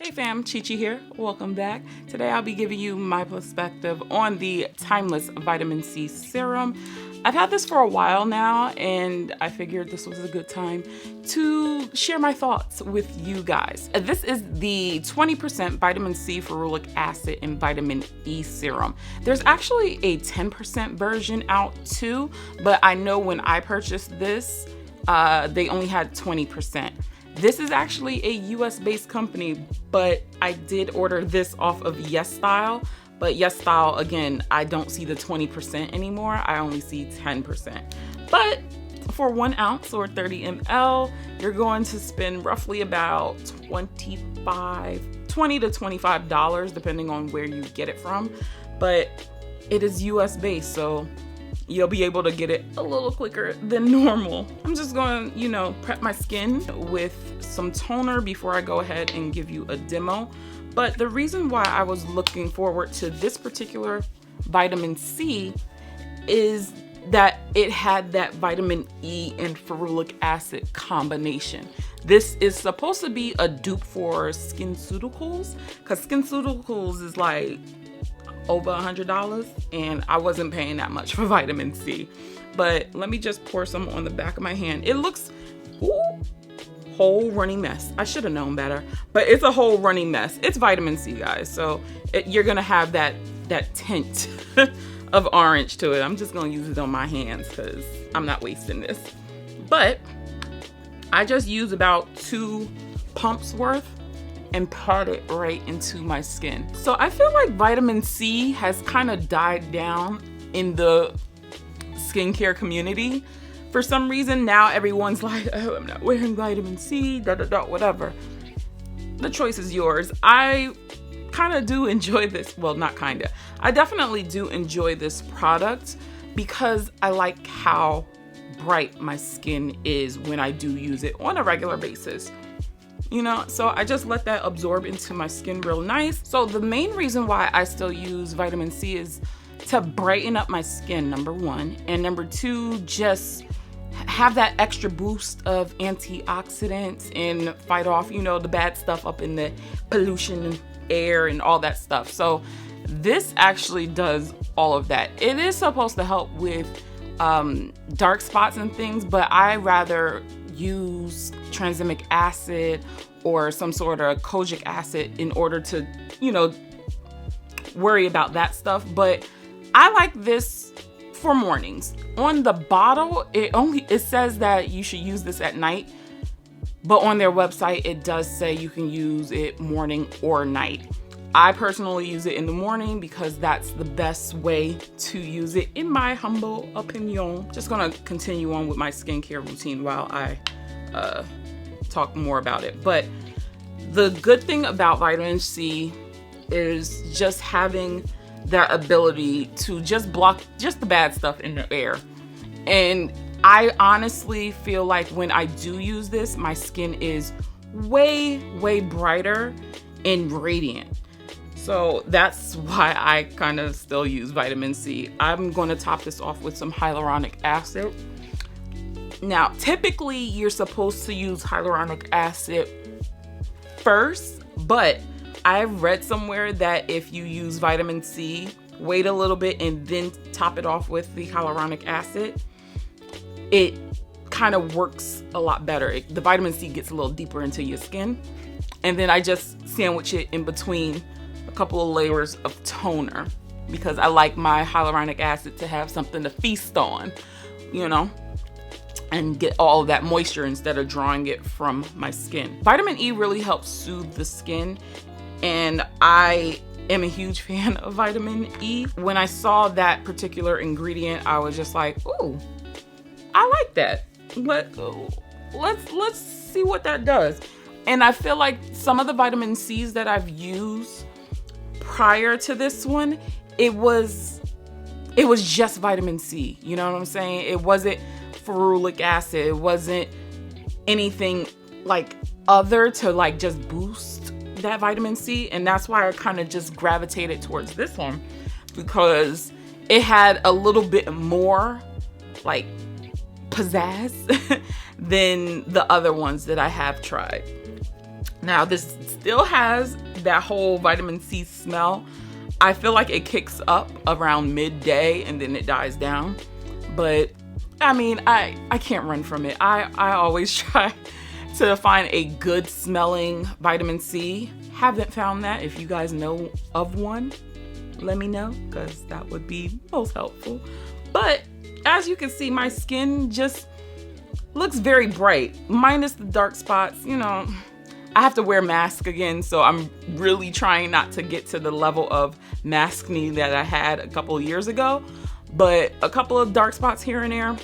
Hey fam, Chi-Chi here. Welcome back. Today I'll be giving you my perspective on the Timeless Vitamin C Serum. I've had this for a while now and I figured this was a good time to share my thoughts with you guys. This is the 20% vitamin C, ferulic acid, and vitamin E serum. There's actually a 10% version out too, but I know when I purchased this, they only had 20%. This is actually a US-based company, but I did order this off of YesStyle. But YesStyle, again, I don't see the 20% anymore. I only see 10%. But for 1 ounce or 30 ml, you're going to spend roughly about $20 to $25, depending on where you get it from. But it is US-based, so you'll be able to get it a little quicker than normal. I'm just going to, prep my skin with some toner before I go ahead and give you a demo. But the reason why I was looking forward to this particular vitamin C is that it had that vitamin E and ferulic acid combination. This is supposed to be a dupe for Skinceueticals, because Skinceueticals is like over $100 and I wasn't paying that much for vitamin C. But let me just pour some on the back of my hand. It looks whole runny mess. I should have known better, but it's a whole runny mess. It's vitamin C, guys, so you're gonna have that tint of orange to it. I'm just gonna use it on my hands because I'm not wasting this. But I just use about 2 pumps worth and pat it right into my skin. So I feel like vitamin C has kind of died down in the skincare community. For some reason, now everyone's like, oh, I'm not wearing vitamin C, whatever. The choice is yours. I kind of do enjoy this. Well, not kind of. I definitely do enjoy this product because I like how bright my skin is when I do use it on a regular basis. So I just let that absorb into my skin real nice. So the main reason why I still use vitamin C is to brighten up my skin, number 1. And number 2, just have that extra boost of antioxidants and fight off, the bad stuff up in the pollution and air and all that stuff. So this actually does all of that. It is supposed to help with dark spots and things, but I rather use tranexamic acid or some sort of kojic acid in order to, worry about that stuff. But I like this for mornings. On the bottle, it says that you should use this at night, but on their website, it does say you can use it morning or night. I personally use it in the morning because that's the best way to use it, in my humble opinion. Just gonna continue on with my skincare routine while I talk more about it. But the good thing about vitamin C is just having that ability to just block just the bad stuff in the air. And I honestly feel like when I do use this, my skin is way, way brighter and radiant. So that's why I kind of still use vitamin C. I'm going to top this off with some hyaluronic acid. Now, typically you're supposed to use hyaluronic acid first, but I've read somewhere that if you use vitamin C, wait a little bit and then top it off with the hyaluronic acid, it kind of works a lot better. The vitamin C gets a little deeper into your skin. And then I just sandwich it in between a couple of layers of toner because I like my hyaluronic acid to have something to feast on, and get all of that moisture instead of drawing it from my skin. Vitamin E really helps soothe the skin, and I am a huge fan of vitamin E. When I saw that particular ingredient, I was just like, ooh, I like that. Let's see what that does. And I feel like some of the vitamin C's that I've used prior to this one, it was just vitamin C. You know what I'm saying? It wasn't ferulic acid. It wasn't anything like other to like just boost that vitamin C. And that's why I kind of just gravitated towards this one, because it had a little bit more like pizzazz than the other ones that I have tried. Now this still has that whole vitamin C smell. I feel like it kicks up around midday and then it dies down. But I mean, I can't run from it. I always try to find a good smelling vitamin C. Haven't found that. If you guys know of one, let me know, because that would be most helpful. But as you can see, my skin just looks very bright, minus the dark spots. You know, I have to wear mask again, so I'm really trying not to get to the level of maskne that I had a couple of years ago. But a couple of dark spots here and there,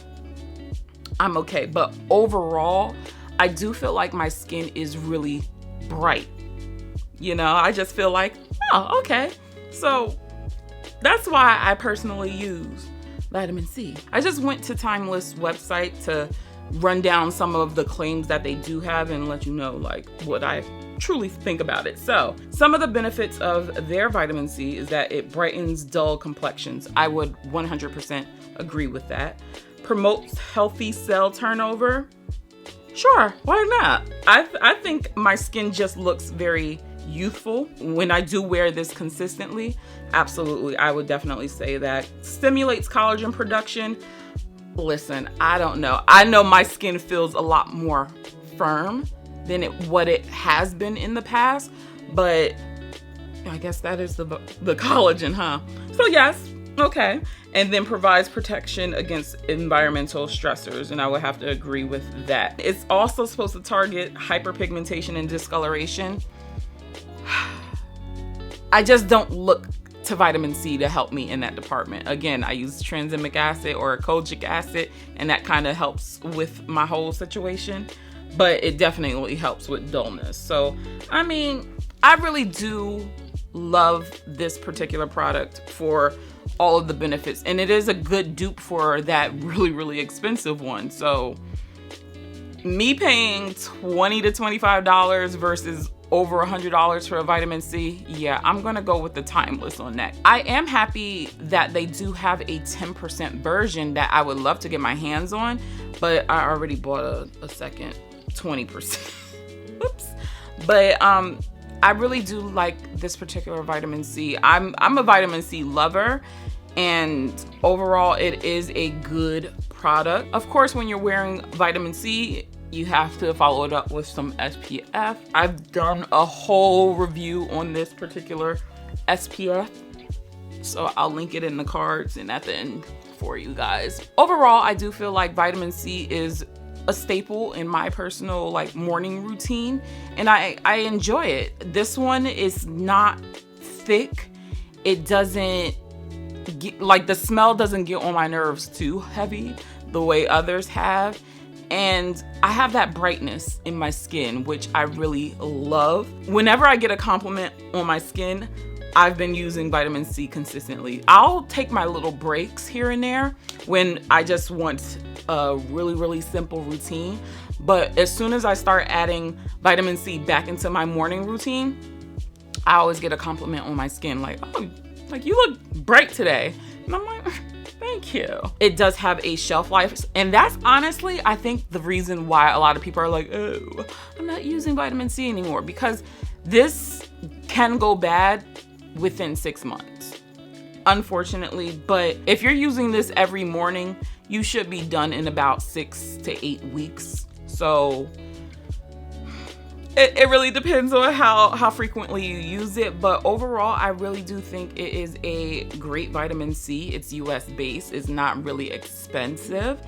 I'm okay. But overall, I do feel like my skin is really bright. You know, I just feel like, oh, okay. So that's why I personally use vitamin C. I just went to Timeless website to run down some of the claims that they do have and let you know like what I truly think about it. So some of the benefits of their vitamin C is that it brightens dull complexions. I would 100% agree with that. Promotes healthy cell turnover. Sure, why not? I think my skin just looks very youthful when I do wear this consistently. Absolutely, I would definitely say that. Stimulates collagen production. Listen, I don't know. I know my skin feels a lot more firm than what it has been in the past, but I guess that is the collagen, huh? So yes, okay. And then provides protection against environmental stressors, and I would have to agree with that. It's also supposed to target hyperpigmentation and discoloration. I just don't look to vitamin C to help me in that department. Again, I use tranexamic acid or kojic acid, and that kind of helps with my whole situation, but it definitely helps with dullness. So, I mean, I really do love this particular product for all of the benefits, and it is a good dupe for that really, really expensive one. So me paying $20 to $25 versus over $100 for a vitamin C, yeah, I'm gonna go with the Timeless on that. I am happy that they do have a 10% version that I would love to get my hands on, but I already bought a second 20%. Oops. But I really do like this particular vitamin C. I'm a vitamin C lover, and overall it is a good product. Of course, when you're wearing vitamin C, you have to follow it up with some SPF. I've done a whole review on this particular SPF, so I'll link it in the cards and at the end for you guys. Overall, I do feel like vitamin C is a staple in my personal like morning routine, and I enjoy it. This one is not thick. It doesn't get, like, the smell doesn't get on my nerves too heavy the way others have. And I have that brightness in my skin, which I really love. Whenever I get a compliment on my skin, I've been using vitamin C consistently. I'll take my little breaks here and there when I just want a really, really simple routine. But as soon as I start adding vitamin C back into my morning routine, I always get a compliment on my skin, like, oh, like, you look bright today. And I'm like, thank you. It does have a shelf life, and that's honestly, I think, the reason why a lot of people are like, oh, I'm not using vitamin C anymore, because this can go bad within 6 months, unfortunately. But if you're using this every morning, you should be done in about 6 to 8 weeks. So it really depends on how frequently you use it. But overall, I really do think it is a great vitamin C. It's US based. It's not really expensive.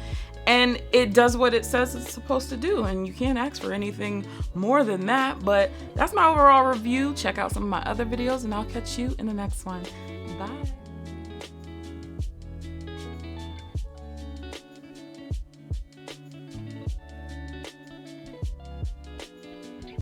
And it does what it says it's supposed to do. And you can't ask for anything more than that. But that's my overall review. Check out some of my other videos, and I'll catch you in the next one. Bye.